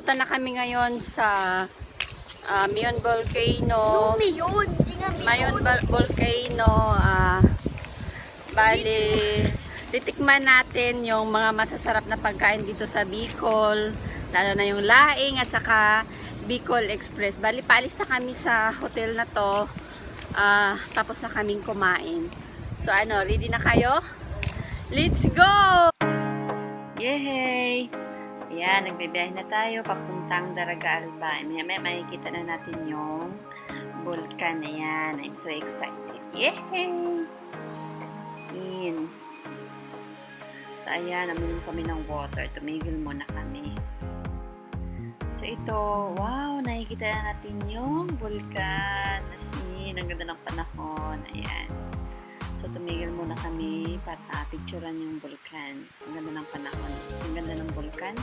Papunta na kami ngayon sa Mayon Volcano. Mayon Volcano. Bali, titikman natin yung mga masasarap na pagkain dito sa Bicol. Lalo na yung laing at saka Bicol Express. Bali, paalis na kami sa hotel na to. Tapos na kaming kumain. So ano, ready na kayo? Let's go! Yay! Ayan, nagbibiyahe na tayo papuntang Daraga Albay. May makikita na natin yung vulkan. Ayan, I'm so excited. Yay! Sin. So ayan, namin kami ng water. Tumigil muna kami. So ito, wow, nakikita na natin yung vulkan. Sin, ang ganda ng panahon. Ayan. So, tumigil muna kami para picturean yung vulkan. So, ang ganda ng panahon. Ang ganda ng vulkan.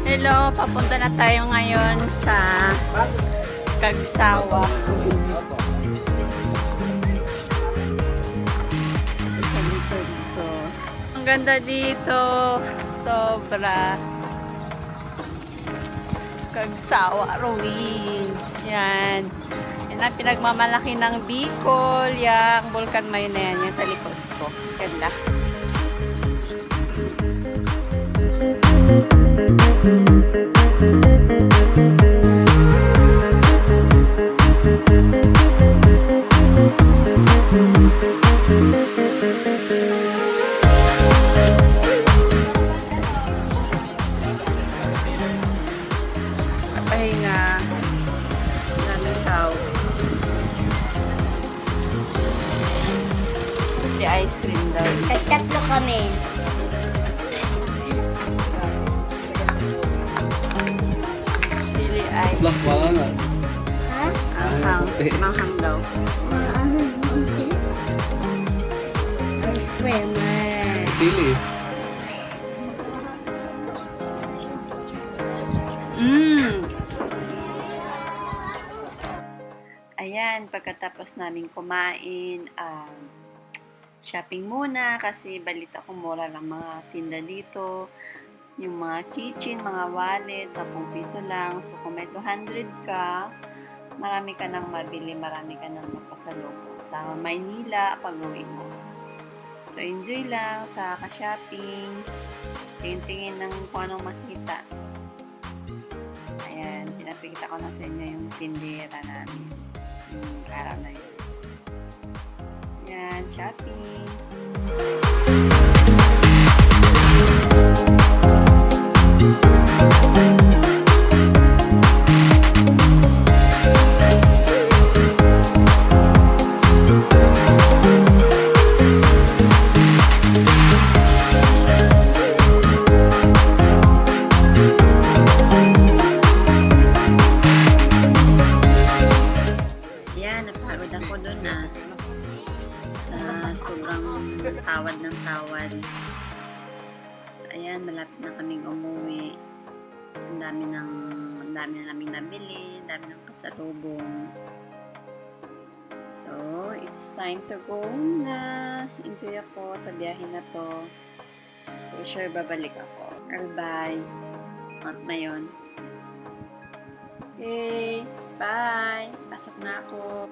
Hello, papunta na tayo ngayon sa Cagsawa. Dito. Ang ganda dito. Sobra. Cagsawa ruin. Yan. Yan ang pinagmamalaki ng Bicol. Yung Vulcan Mayon na yan. Yan sa likod ko. Ganda. Pahinga. Daming tao. Si ice cream daw. Tatlo kami. Sili ice. Banget. Ha? Manghang. Manghang daw. I swear, man. Sili. Ayan, pagkatapos namin kumain, shopping muna kasi balita ko mura lang mga tinda dito. Yung mga kitchen, mga wallet, 10 piso lang. So kung may 200 ka, marami ka nang mabili, marami ka nang magpasalubong sa Maynila pag-uwi mo. So enjoy lang sa ka-shopping. Tingin-tingin ng kung anong makita. Ayan, pinapikita ko na sa inyo yung tindera namin. Yung araw na yun. Ayan, shopping. Napagod ako doon sobrang tawad ng tawad. So, ayan, malapit na kaming umuwi. Ang dami na naming nabili, ang dami ng pasalubong. So, it's time to go na. Enjoy ako sa biyahe na to. For sure, babalik ako. Albay. At Mayon. Okay, bye! Pasok na ako.